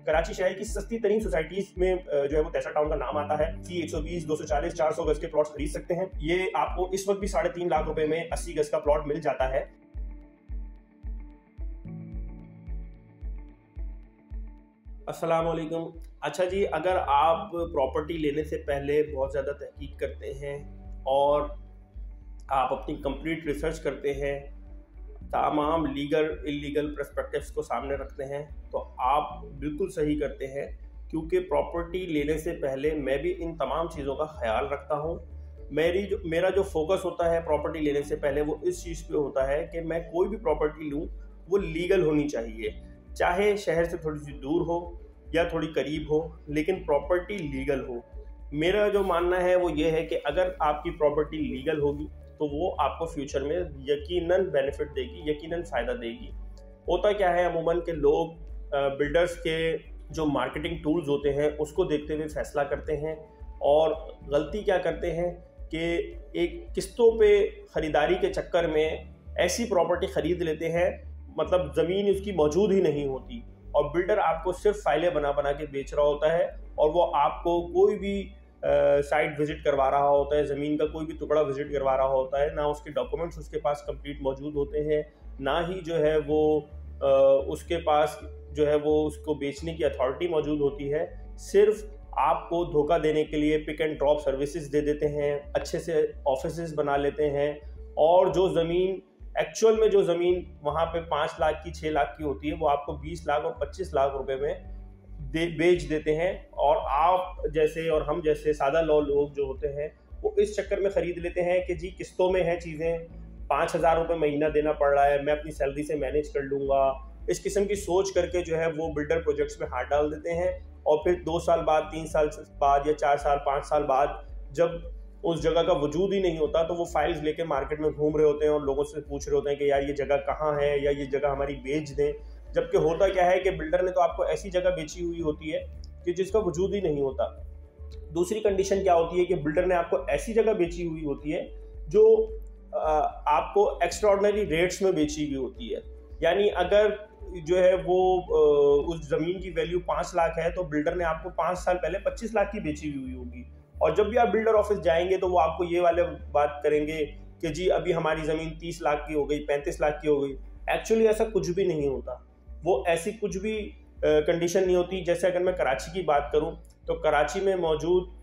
कराची शहर की सस्ती तरीन सोसाइटीज में जो है वो तैसरा टाउन का नाम आता है। 120, 240, 400 गज के प्लॉट खरीद सकते हैं। ये आपको इस वक्त भी 3.5 लाख रुपए में 80 गज का प्लॉट मिल जाता है। अस्सलाम वालेकुम। अच्छा जी, अगर आप प्रॉपर्टी लेने से पहले बहुत ज़्यादा तहकीक करते हैं और आप अपनी कंप्लीट रिसर्च करते हैं, तमाम लीगल इलीगल पर्सपेक्टिव्स को सामने रखते हैं, तो आप बिल्कुल सही करते हैं, क्योंकि प्रॉपर्टी लेने से पहले मैं भी इन तमाम चीज़ों का ख्याल रखता हूँ। मेरा जो फोकस होता है प्रॉपर्टी लेने से पहले वो इस चीज़ पे होता है कि मैं कोई भी प्रॉपर्टी लूँ वो लीगल होनी चाहिए, चाहे शहर से थोड़ी सी दूर हो या थोड़ी करीब हो, लेकिन प्रॉपर्टी लीगल हो। मेरा जो मानना है वो ये है कि अगर आपकी प्रॉपर्टी लीगल होगी तो वो आपको फ्यूचर में यकीनन बेनिफिट देगी, यकीनन फ़ायदा देगी। होता क्या है, अमूमन के लोग बिल्डर्स के जो मार्केटिंग टूल्स होते हैं उसको देखते हुए फ़ैसला करते हैं, और गलती क्या करते हैं कि एक किस्तों पे ख़रीदारी के चक्कर में ऐसी प्रॉपर्टी ख़रीद लेते हैं, मतलब ज़मीन उसकी मौजूद ही नहीं होती, और बिल्डर आपको सिर्फ फाइलें बना बना के बेच रहा होता है, और वो आपको कोई भी साइट विज़िट करवा रहा होता है, ज़मीन का कोई भी टुकड़ा विज़िट करवा रहा होता है, ना उसके डॉक्यूमेंट्स उसके पास कंप्लीट मौजूद होते हैं, ना ही जो है वो उसके पास जो है वो उसको बेचने की अथॉरिटी मौजूद होती है। सिर्फ आपको धोखा देने के लिए पिक एंड ड्रॉप सर्विसेज दे देते हैं, अच्छे से ऑफिसेज बना लेते हैं, और जो ज़मीन एक्चुअल में जो ज़मीन वहाँ पे 5 लाख की 6 लाख की होती है वो आपको 20 लाख और 25 लाख रुपए में बेच देते हैं। और आप जैसे और हम जैसे सादा लोग जो होते हैं वो इस चक्कर में ख़रीद लेते हैं कि जी किस्तों में है चीज़ें, 5,000 रुपये महीना देना पड़ रहा है, मैं अपनी सैलरी से मैनेज कर लूँगा, इस किस्म की सोच करके जो है वो बिल्डर प्रोजेक्ट्स में हाथ डाल देते हैं। और फिर 2 साल बाद, 3 साल बाद या 4 साल 5 साल बाद जब उस जगह का वजूद ही नहीं होता तो वो फाइल्स लेके मार्केट में घूम रहे होते हैं और लोगों से पूछ रहे होते हैं कि यार ये जगह कहाँ है, या ये जगह हमारी बेच दें। जबकि होता क्या है कि बिल्डर ने तो आपको ऐसी जगह बेची हुई होती है कि जिसका वजूद ही नहीं होता। दूसरी कंडीशन क्या होती है कि बिल्डर ने आपको ऐसी जगह बेची हुई होती है जो आपको एक्स्ट्राऑर्डिनरी रेट्स में बेची हुई होती है। यानी अगर जो है वो उस ज़मीन की वैल्यू 5 लाख है तो बिल्डर ने आपको 5 साल पहले 25 लाख की बेची हुई होगी, और जब भी आप बिल्डर ऑफिस जाएंगे तो वो आपको ये वाले बात करेंगे कि जी अभी हमारी ज़मीन 30 लाख की हो गई, 35 लाख की हो गई। एक्चुअली ऐसा कुछ भी नहीं होता, वो ऐसी कुछ भी कंडीशन नहीं होती। जैसे अगर मैं कराची की बात करूं तो कराची में मौजूद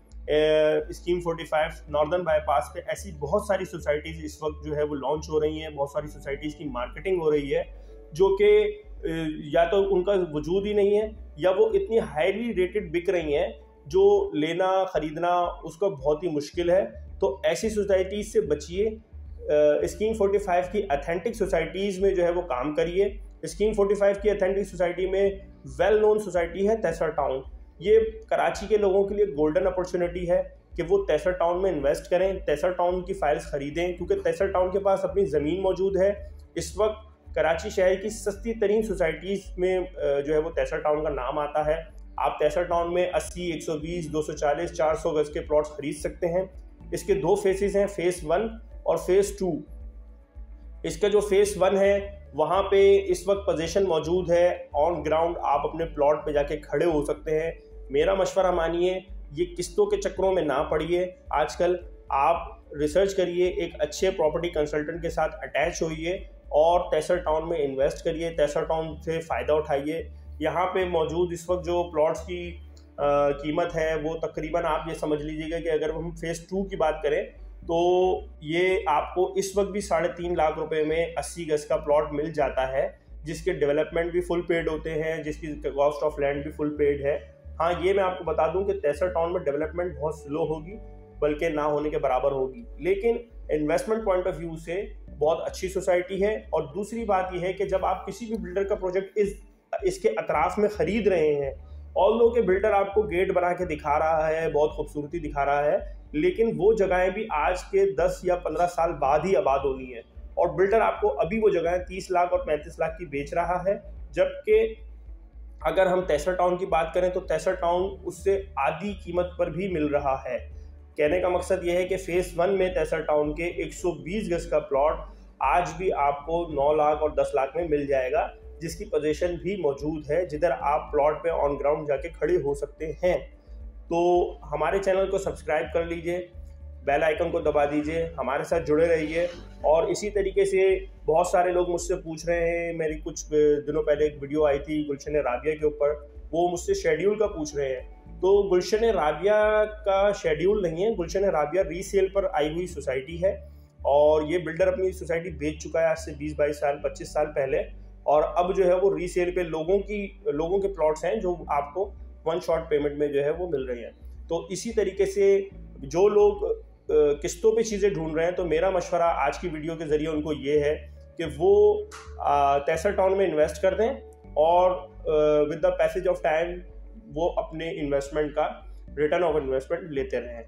स्कीम 45 नॉर्दर्न बाईपास पे ऐसी बहुत सारी सोसाइटीज़ इस वक्त जो है वो लॉन्च हो रही हैं, बहुत सारी सोसाइटीज़ की मार्केटिंग हो रही है, जो कि या तो उनका वजूद ही नहीं है या वो इतनी हाईली रेटेड बिक रही हैं जो लेना ख़रीदना उसका बहुत ही मुश्किल है। तो ऐसी सोसाइटीज़ से बचिए, स्कीम 45 की अथेंटिक सोसाइटीज़ में जो है वो काम करिए। स्कीम 45 की अथेंटिक सोसाइटी में वेल नोन सोसाइटी है तैसरा टाउन। ये कराची के लोगों के लिए गोल्डन अपॉर्चुनिटी है कि वो तैसरा टाउन में इन्वेस्ट करें, तैसरा टाउन की फाइल्स ख़रीदें, क्योंकि तैसरा टाउन के पास अपनी ज़मीन मौजूद है। इस वक्त कराची शहर की सस्ती तरीन सोसाइटीज़ में जो है वो तैसरा टाउन का नाम आता है। आप तैसरा टाउन में 80, 120, 240, 400 गज के प्लॉट्स खरीद सकते हैं। इसके 2 फेसेस हैं, फेज़ 1 और फेज़ 2। इसका जो फेज़ 1 है वहाँ पे इस वक्त पोजीशन मौजूद है, ऑन ग्राउंड आप अपने प्लॉट पे जाके खड़े हो सकते हैं। मेरा मशवरा मानिए, ये किस्तों के चक्करों में ना पड़िए। आजकल आप रिसर्च करिए, एक अच्छे प्रॉपर्टी कंसल्टेंट के साथ अटैच होइए और तैसरा टाउन में इन्वेस्ट करिए, तैसरा टाउन से फ़ायदा उठाइए। यहाँ पे मौजूद इस वक्त जो प्लॉट्स की कीमत है वो तकरीबन आप ये समझ लीजिएगा कि अगर हम फेज़ 2 की बात करें तो ये आपको इस वक्त भी 3.5 लाख रुपए में 80 गज का प्लॉट मिल जाता है, जिसके डेवलपमेंट भी फुल पेड होते हैं, जिसकी कॉस्ट ऑफ लैंड भी फुल पेड है। हाँ, ये मैं आपको बता दूं कि तैसरा टाउन में डेवलपमेंट बहुत स्लो होगी, बल्कि ना होने के बराबर होगी, लेकिन इन्वेस्टमेंट पॉइंट ऑफ व्यू से बहुत अच्छी सोसाइटी है। और दूसरी बात यह है कि जब आप किसी भी बिल्डर का प्रोजेक्ट इसके अतराफ में ख़रीद रहे हैं, ऑल दो के बिल्डर आपको गेट बना के दिखा रहा है, बहुत खूबसूरती दिखा रहा है, लेकिन वो जगहें भी आज के 10 या 15 साल बाद ही आबाद होनी है, और बिल्डर आपको अभी वो जगहें 30 लाख और 35 लाख की बेच रहा है। जबकि अगर हम तैसरा टाउन की बात करें तो तैसरा टाउन उससे आधी कीमत पर भी मिल रहा है। कहने का मकसद यह है कि फेज़ 1 में तैसरा टाउन के 120 गज का प्लॉट आज भी आपको 9 लाख और 10 लाख में मिल जाएगा, जिसकी पोजीशन भी मौजूद है, जिधर आप प्लॉट पे ऑन ग्राउंड जाके खड़े हो सकते हैं। तो हमारे चैनल को सब्सक्राइब कर लीजिए, बेल आइकन को दबा दीजिए, हमारे साथ जुड़े रहिए। और इसी तरीके से बहुत सारे लोग मुझसे पूछ रहे हैं, मेरी कुछ दिनों पहले एक वीडियो आई थी गुलशन राबिया के ऊपर, वो मुझसे शेड्यूल का पूछ रहे हैं। तो गुलशन राबिया का शेड्यूल नहीं है, गुलशन राबिया रीसेल पर आई हुई सोसाइटी है और ये बिल्डर अपनी सोसाइटी बेच चुका है आज से 20-22 साल 25 साल पहले, और अब जो है वो रीसेल पे लोगों के प्लॉट्स हैं जो आपको वन शॉट पेमेंट में जो है वो मिल रहे हैं। तो इसी तरीके से जो लोग किस्तों पे चीज़ें ढूंढ रहे हैं, तो मेरा मशवरा आज की वीडियो के ज़रिए उनको ये है कि वो टेस्ला टाउन में इन्वेस्ट कर दें और with the passage of time वो अपने इन्वेस्टमेंट का रिटर्न ऑफ इन्वेस्टमेंट लेते रहें।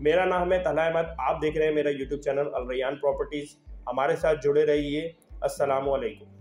मेरा नाम है तलहा अहमद, आप देख रहे हैं मेरा यूट्यूब चैनल अल रैयान प्रॉपर्टीज़। हमारे साथ जुड़े रहिए। अस्सलामु अलैकुम।